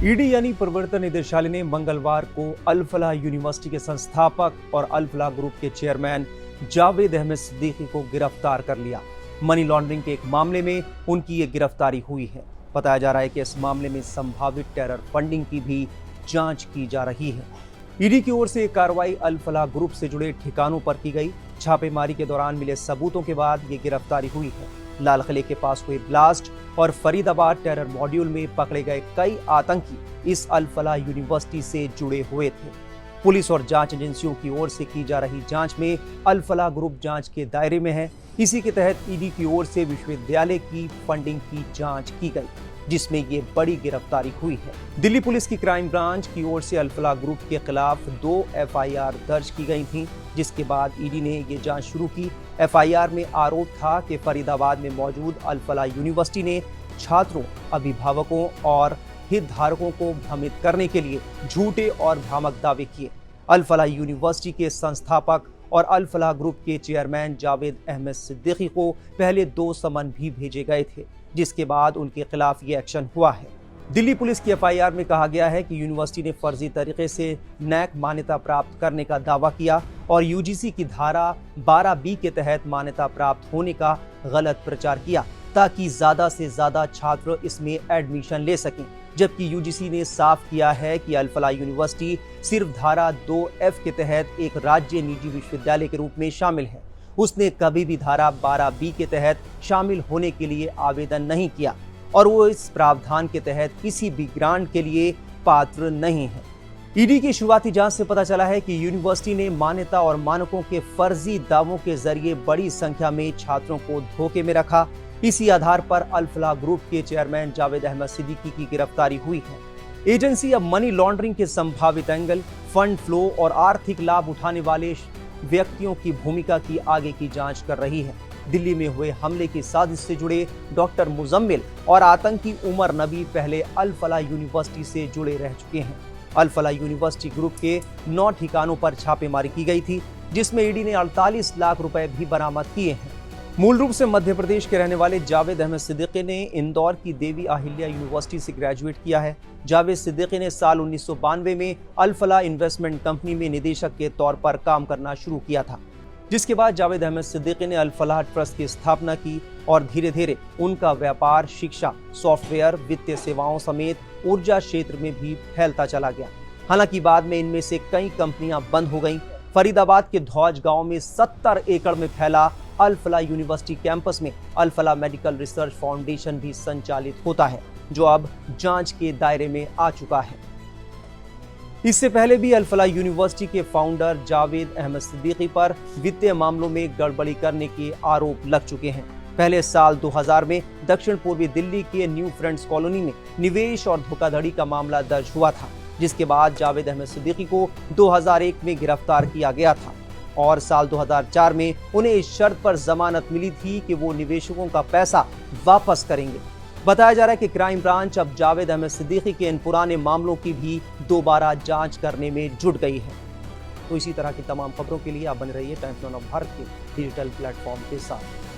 ED यानी प्रवर्तन निदेशालय ने मंगलवार को अल फलाह यूनिवर्सिटी के संस्थापक और अल फलाह ग्रुप के चेयरमैन जावेद अहमद सिद्दीकी को गिरफ्तार कर लिया। मनी लॉन्ड्रिंग के एक मामले में उनकी ये गिरफ्तारी हुई है। बताया जा रहा है कि इस मामले में संभावित टेरर फंडिंग की भी जांच की जा रही है। ईडी की ओर से एक कार्रवाई अल फलाह ग्रुप से जुड़े ठिकानों पर की गई। छापेमारी के दौरान मिले सबूतों के बाद ये गिरफ्तारी हुई है। लाल किले के पास हुए ब्लास्ट और फरीदाबाद टेरर मॉड्यूल में पकड़े गए कई आतंकी इस अल फलाह यूनिवर्सिटी से जुड़े हुए थे। पुलिस और जांच एजेंसियों की ओर से की जा रही जांच में अल फलाह ग्रुप जांच के दायरे में है। इसी के तहत ईडी की ओर से विश्वविद्यालय की फंडिंग की जांच की गई, जिसमें ये बड़ी गिरफ्तारी हुई है। दिल्ली पुलिस की क्राइम ब्रांच की ओर से अल फलाह ग्रुप के खिलाफ 2 एफआईआर दर्ज की गई थी, जिसके बाद ईडी ने ये जांच शुरू की। एफआईआर में आरोप था कि फरीदाबाद में मौजूद अल फलाह यूनिवर्सिटी ने छात्रों, अभिभावकों और हितधारकों को भ्रमित करने के लिए झूठे और भ्रामक दावे किए। अल फलाह यूनिवर्सिटी के संस्थापक और अल फलाह ग्रुप के चेयरमैन जावेद अहमद सिद्दीकी को पहले 2 समन भी भेजे गए थे, जिसके बाद उनके खिलाफ ये एक्शन हुआ है। दिल्ली पुलिस की एफआईआर में कहा गया है कि यूनिवर्सिटी ने फर्जी तरीके से नैक मान्यता प्राप्त करने का दावा किया और यूजीसी की धारा 12B के तहत मान्यता प्राप्त होने का गलत प्रचार किया, ताकि ज्यादा से ज्यादा छात्र इसमें एडमिशन ले सकें। जबकि यूजीसी ने साफ किया है कि अल फलाह यूनिवर्सिटी सिर्फ धारा 2F के तहत एक राज्य निजी विश्वविद्यालय के रूप में शामिल है। उसने कभी भी धारा 12B के तहत शामिल होने के लिए आवेदन नहीं किया और वो इस प्रावधान के तहत किसी भी ग्रांट के लिए पात्र नहीं है। ईडी की शुरुआती जांच से पता चला है कि यूनिवर्सिटी ने मान्यता और मानकों के फर्जी दावों के जरिए बड़ी संख्या में छात्रों को धोखे में रखा। इसी आधार पर अल फलाह ग्रुप के चेयरमैन जावेद अहमद सिद्दीकी की गिरफ्तारी हुई है। एजेंसी अब मनी लॉन्ड्रिंग के संभावित एंगल, फंड फ्लो और आर्थिक लाभ उठाने वाले व्यक्तियों की भूमिका की आगे की जांच कर रही है। दिल्ली में हुए हमले की साजिश से जुड़े डॉक्टर मुजम्मिल और आतंकी उमर नबी पहले अल फलाह यूनिवर्सिटी से जुड़े रह चुके हैं। अल फलाह यूनिवर्सिटी ग्रुप के 9 ठिकानों पर छापेमारी की गई थी, जिसमें ईडी ने 48 लाख रुपए भी बरामद किए हैं। मूल रूप से मध्य प्रदेश के रहने वाले जावेद अहमद सिद्दीकी ने इंदौर की देवी अहिल्या यूनिवर्सिटी से ग्रेजुएट किया है। जावेद सिद्दीकी ने साल 1992 में अल फलाह इन्वेस्टमेंट कंपनी में निदेशक के तौर पर काम करना शुरू किया था, जिसके बाद जावेद अहमद सिद्दीकी ने अल फलाह ट्रस्ट की स्थापना की और धीरे धीरे उनका व्यापार शिक्षा, सॉफ्टवेयर, वित्तीय सेवाओं समेत ऊर्जा क्षेत्र में भी फैलता चला गया। हालांकि बाद में इनमें से कई कंपनियां बंद हो गईं। फरीदाबाद के धौज गांव में 70 एकड़ में फैला अल फलाह यूनिवर्सिटी कैंपस में अल फलाह मेडिकल रिसर्च फाउंडेशन भी संचालित होता है, जो अब जांच के दायरे में आ चुका है। इससे पहले भी अल फलाह यूनिवर्सिटी के फाउंडर जावेद अहमद सिद्दीकी पर वित्तीय मामलों में गड़बड़ी करने के आरोप लग चुके हैं। पहले साल 2000 में दक्षिण पूर्वी दिल्ली के न्यू फ्रेंड्स कॉलोनी में निवेश और धोखाधड़ी का मामला दर्ज हुआ था, जिसके बाद जावेद अहमद सिद्दीकी को 2001 में गिरफ्तार किया गया था और साल 2004 में उन्हें इस शर्त पर जमानत मिली थी कि वो निवेशकों का पैसा वापस करेंगे। बताया जा रहा है कि क्राइम ब्रांच अब जावेद अहमद सिद्दीकी के इन पुराने मामलों की भी दोबारा जांच करने में जुट गई है। तो इसी तरह की तमाम खबरों के लिए आप बने रहिए टाइम्स नाउ भारत के डिजिटल प्लेटफॉर्म के साथ।